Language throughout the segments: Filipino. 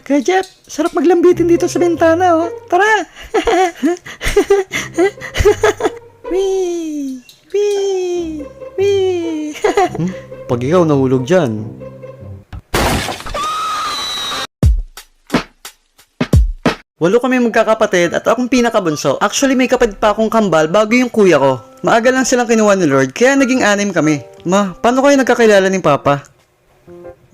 Kaya Jeff, sarap maglambitin dito sa bintana, oh. Tara! Wee! Wee! Wee! Pag ikaw nahulog dyan. Walo kami magkakapatid at akong pinakabunso. Actually, may kapatid pa akong kambal bago yung kuya ko. Maaga lang silang kinuha ni Lord, kaya naging 6 kami. Ma, paano kayo nagkakilala ni Papa?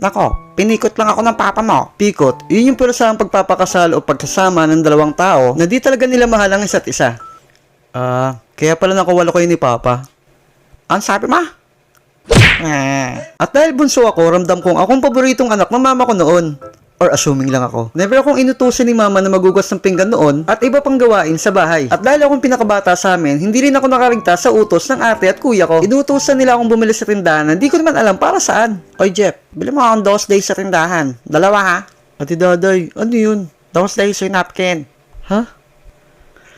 Nako, pinikot lang ako ng papa mo. Pikot, yun yung pirasahang pagpapakasal o pagsasama ng dalawang tao na di talaga nila mahal ang isa't isa. Kaya pala nakawalo kayo ni Papa. Ang sabi mo? At dahil bunso ako, ramdam kong akong paboritong anak ng mama ko noon. Or assuming lang ako. Never akong inutusan ni mama na magugas ng pinggan noon at iba pang gawain sa bahay. At dahil akong pinakabata sa amin, hindi rin ako nakaligtas sa utos ng ate at kuya ko. Inutusan nila akong bumili sa tindahan na hindi ko naman alam para saan. Oy Jeff, bili mo akong 2 days sa tindahan. 2 ha? Ate Daday, ano yun? 2 days yung napkin. Ha?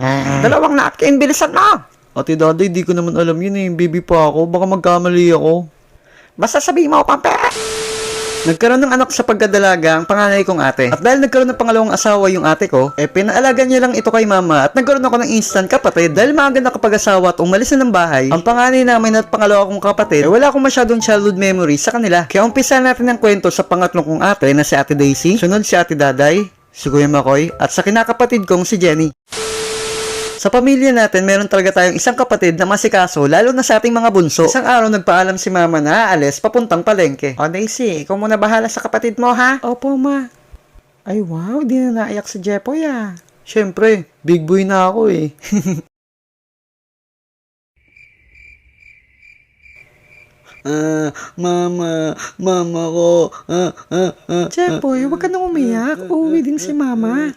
2 napkin, bilisan mo! Ate Daday, di ko naman alam yun eh. Baby pa ako, baka magkamali ako. Basta sabihin mo, pampe! Nagkaroon ng anak sa pagkadalaga ang panganay kong ate. At dahil nagkaroon ng pangalawang asawa yung ate ko, pinaalagan niya lang ito kay mama at nagkaroon ako ng instant kapatid. Dahil maaga nakapag-asawa at umalis na ng bahay, ang panganay namin at pangalawa kong kapatid, wala akong masyadong childhood memory sa kanila. Kaya umpisa natin ang kwento sa pangatlong kong ate na si Ate Daisy, sunod si Ate Daday, si Kuya Makoy, at sa kinakapatid kong si Jenny. Sa pamilya natin, meron talaga tayong isang kapatid na masikaso, lalo na sa ating mga bunso. Isang araw, nagpaalam si mama na aalis papuntang palengke. O Daisy, ikaw muna bahala sa kapatid mo, ha? Opo, ma. Ay, wow, di na naiyak si Jepoy, ah. Siyempre, big boy na ako eh. Mama ko. Jepoy, huwag ka nang umiyak. Uuwi din si mama.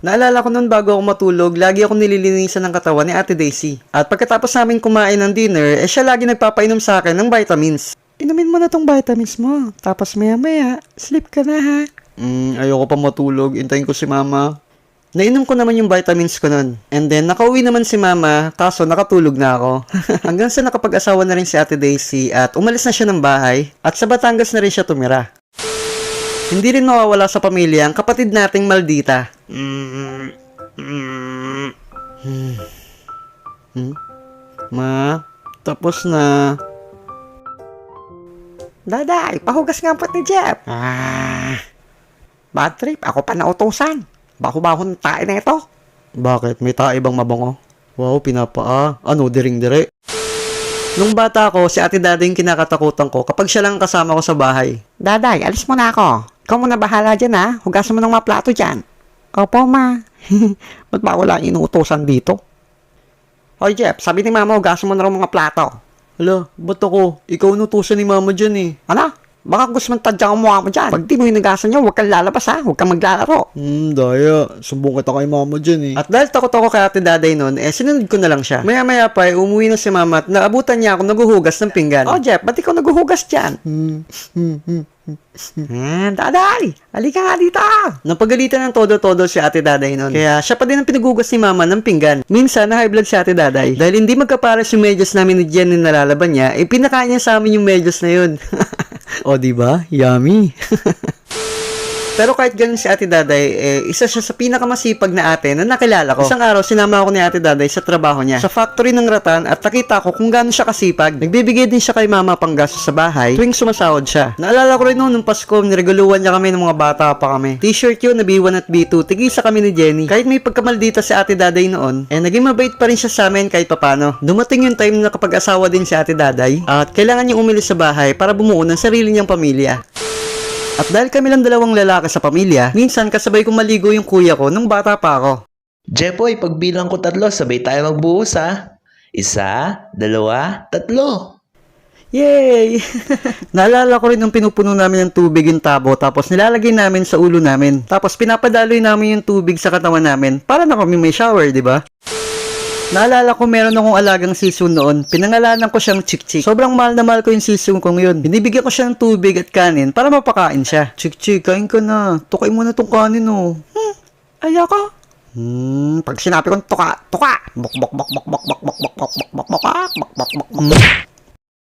Naalala ko noon bago ako matulog, lagi ako nililinisan ng katawan ni Ate Daisy. At pagkatapos namin kumain ng dinner, siya lagi nagpapainom sa akin ng vitamins. Inumin mo na tong vitamins mo. Tapos maya-maya, sleep ka na, ha? Ayoko pa matulog. Intayin ko si mama. Nainom ko naman yung vitamins ko nun. And then, nakauwi naman si mama, kaso nakatulog na ako. Hanggang sa nakapag-asawa na rin si Ate Daisy at umalis na siya ng bahay at sa Batangas na rin siya tumira. Hindi rin mawawala sa pamilya ang kapatid nating Maldita. Ma, tapos na. Daday, pahugas nga po ni Jeff. Bad trip, ako pa nautusan. Baho-baho ng tae na ito. Bakit? May tae bang mabango? Wow, pinapaa. Ano, diring-dire? Nung bata ako, si Ate Daday yung kinakatakutan ko kapag siya lang kasama ko sa bahay. Daday, alis mo na ako. Ikaw muna bahala dyan, ha? Hugasan mo ng mga plato dyan. Opo, ma. Ba't ba wala inuutosan dito? Hoy, Jeff, sabi ni mama, hugasan mo na rin mga plato. Hala, ba't ako? Ikaw nutusan ni mama dyan eh. Ano? Baka gusto mong tadyang ang mukha mo dyan. Pag di mo hinugasan nyo, huwag kang lalabas, ha? Huwag kang maglalaro. Daya. Sumbong kita kay mama dyan eh. At dahil takot ako kay Ate Daday nun, sinunod ko na lang siya. Maya-maya pa, umuwi na si mama at naabutan niya ako naguhugas ng pinggan. Oh, Jeff, ba't ikaw naguhugas dyan? Daday, halika nga dito. Napagalitan ng todo-todo si Ate Daday nun. Kaya siya pa din ang pinagugas ni mama ng pinggan. Minsan, na high blood si Ate Daday. Dahil hindi magkapares yung medyas namin ni Jenny na nalalaban niya, pinakain niya sa amin yung medyas na yun. O, diba? Yummy. Pero kahit ganun si Ate Daday, isa siya sa pinakamasipag na ate na nakilala ko. Isang araw, sinama ako ni Ate Daday sa trabaho niya sa factory ng Ratan at nakita ko kung gaano siya kasipag. Nagbibigay din siya kay mama pang gastos sa bahay tuwing sumasahod siya. Naalala ko rin noon nung Pasko, nireguluhan niya kami ng mga bata pa kami. T-shirt yun na B1 at B2, tigisa kami ni Jenny. Kahit may pagkamaldita si Ate Daday noon, naging mabait pa rin siya sa amin kahit papano. Dumating yung time na kapag-asawa din si Ate Daday at kailangan niyang umilis sa bahay para bumuo ng sarili niyang pamilya. At dahil kami lang dalawang lalaki sa pamilya, minsan kasabay kong maligo yung kuya ko nung bata pa ako. Jepoy, pagbilang ko 3, sabay tayo magbuhos ha. 1, 2, 3. Yay! Naalala ko rin nung pinupuno namin ng tubig yung tabo tapos nilalagay namin sa ulo namin. Tapos pinapadaloy namin yung tubig sa katawan namin para na kami may shower, di ba? Naalala ko meron akong alagang siso noon. Pinangalanan ko siyang Chik-Chik. Sobrang mahal na mahal ko yung siso kong yun. Binibigyan ko siya ng tubig at kanin para mapakain siya. Chik-Chik, kain ka na. Tukay mo na tong kanin oh. Ayoko. Pag sinabi kong tuka, tuka. Bok bok bok bok bok bok bok bok bok bok bok bok bok bok bok bok.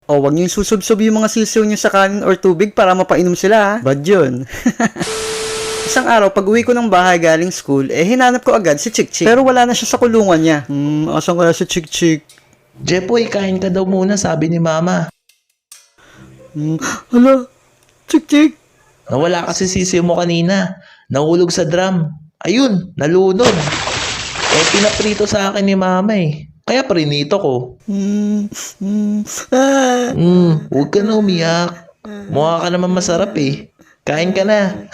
O, wag niyo yung susubsob yung mga sisiw niyo sa kanin or tubig para mapainom sila, ha? Bad yun. Isang araw, pag uwi ko ng bahay galing school, hinanap ko agad si Chick Chick. Pero wala na siya sa kulungan niya. Asan kaya si Chick Chick? Jepoy, kain ka daw muna, sabi ni Mama. Hala, Chick Chick. Nawala kasi sisiw mo kanina. Nahulog sa drum. Ayun, nalunod. Pinaprito sa akin ni Mama eh. Kaya prinito ko. Huwag ka na umiyak. Mukha ka naman masarap eh. Kain ka na.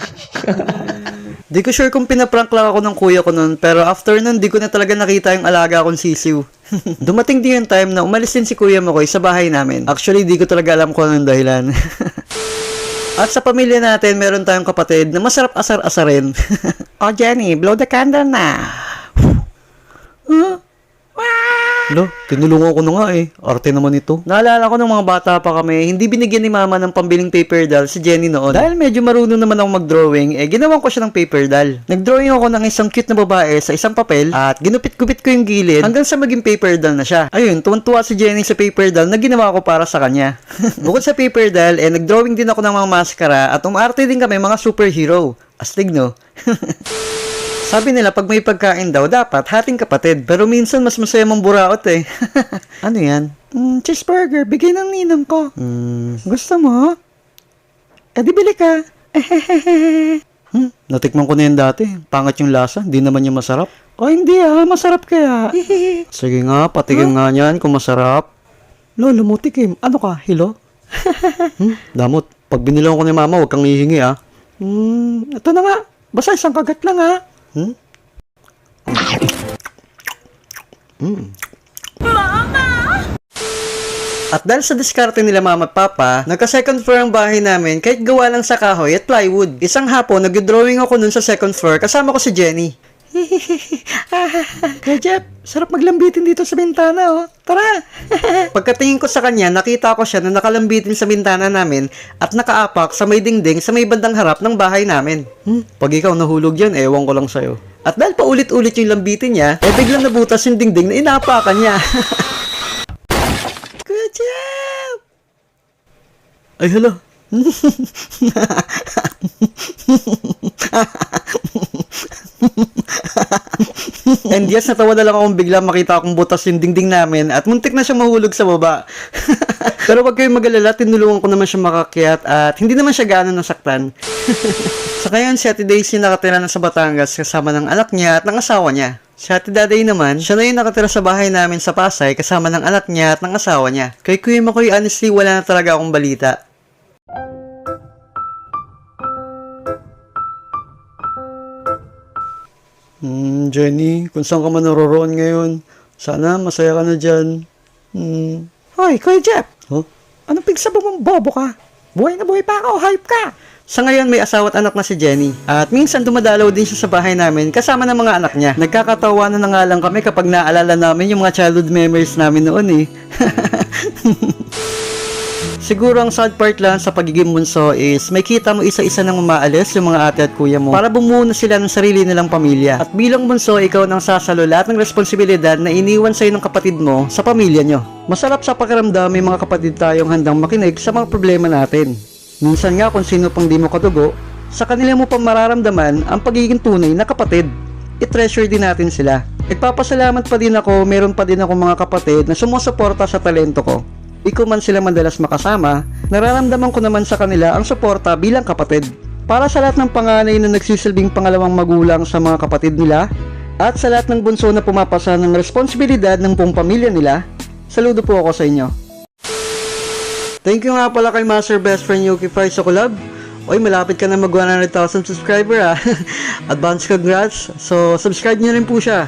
Di ko sure kung pinaprank lang ako ng kuya ko nun, pero after nun, di ko na talaga nakita yung alaga kong sisiw. Dumating din yung time na umalis din si kuya Makoy sa bahay namin. Actually, di ko talaga alam kung anong dahilan. At sa pamilya natin, meron tayong kapatid na masarap asar-asarin. Oh, Jenny, blow the candle na. Lo, tinulungan ko na nga eh. Arte naman ito. Naalala ko nung mga bata pa kami, hindi binigyan ni mama ng pambiling paper doll si Jenny noon. Dahil medyo marunong naman ako mag-drawing, ginawan ko siya ng paper doll. Nag-drawing ako ng isang cute na babae sa isang papel at ginupit-gupit ko yung gilid hanggang sa maging paper doll na siya. Ayun, tuwan-tuwa si Jenny sa paper doll na ginawa ko para sa kanya. Bukod sa paper doll, nag-drawing din ako ng mga maskara at umarte din kami mga superhero. Astig, no? Sabi nila, pag may pagkain daw, dapat hating kapatid. Pero minsan, mas masaya mong buraot eh. Ano yan? Cheeseburger, bigay ng ninang ko. Gusto mo? Di bili ka. Natikman ko na yan dati. Pangat yung lasa, di naman yung masarap. O hindi masarap kaya. Sige nga, patikim nga niyan kung masarap. Lolo mo, tikim. Ano ka, hilo? Damot, pag binilang ko ni mama, huwag kang hihingi ah. Ito na nga. Basta isang kagat lang At dahil sa diskarte nila mama at papa, nagka-second floor ang bahay namin kahit gawa lang sa kahoy at plywood. Isang hapon, nag-drawing ako nun sa second floor kasama ko si Jenny. Kaya Jeff, sarap maglambitin dito sa bintana Tara! Pagkatingin ko sa kanya, nakita ko siya na nakalambitin sa bintana namin at nakaapak sa may dingding sa may bandang harap ng bahay namin. Pag ikaw nahulog yan, ewan ko lang sa'yo. At dahil paulit-ulit yung lambitin niya, biglang nabutas yung dingding na inaapakan niya. Kuya Jeff! Ay, hala. And yes, natawa na lang akong bigla makita akong butas yung dingding namin at muntik na siya mahulog sa baba. Pero wag kayong mag-alala, tinulungan ko naman siya makakyat at hindi naman siya gaano nasaktan. Sa ngayon, si Ate Daisy nakatira na sa Batangas kasama ng anak niya at ng asawa niya. Si Ate Daday naman, siya na yung nakatira sa bahay namin sa Pasay kasama ng anak niya at ng asawa niya. Kay Kuya Makoy, honestly, wala na talaga akong balita. Jenny, kung saan ka man naroroon ngayon, sana masaya ka na dyan. Hoy, Kuya Jeff! Huh? Anong pigsabong mong bobo ka? Buhay na buhay pa ako, hype ka! Sa ngayon, may asawa at anak na si Jenny. At minsan dumadalaw din siya sa bahay namin kasama ng mga anak niya. Nagkakatawanan na nga lang kami kapag naalala namin yung mga childhood memories namin noon eh. Siguro ang sad part lang sa pagiging bunso is may kita mo isa-isa nang umaalis yung mga ate at kuya mo para bumuo na sila ng sarili nilang pamilya. At bilang bunso, ikaw nang sasalo lahat ng responsibilidad na iniwan sa'yo ng kapatid mo sa pamilya nyo. Masarap sa pakiramdam may mga kapatid tayong handang makinig sa mga problema natin. Minsan nga kung sino pang di mo katugo, sa kanila mo pang mararamdaman ang pagiging tunay na kapatid. I-treasure din natin sila. Nagpapasalamat pa din ako, meron pa din ako mga kapatid na sumusuporta sa talento ko. Ikaw man sila madalas makasama, nararamdaman ko naman sa kanila ang suporta bilang kapatid. Para sa lahat ng panganay na nagsisilbing pangalawang magulang sa mga kapatid nila, at sa lahat ng bunso na pumapasa ng responsibilidad ng buong pamilya nila, saludo po ako sa inyo. Thank you nga pala kay Master Best Friend Yuki Fry sa collab. Oy, malapit ka na mag 100,000 subscriber Advance congrats. So, subscribe nyo rin po siya.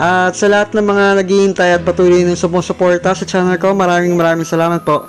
At sa lahat ng mga naghihintay at patuloy ng sumusuporta sa channel ko, maraming salamat po.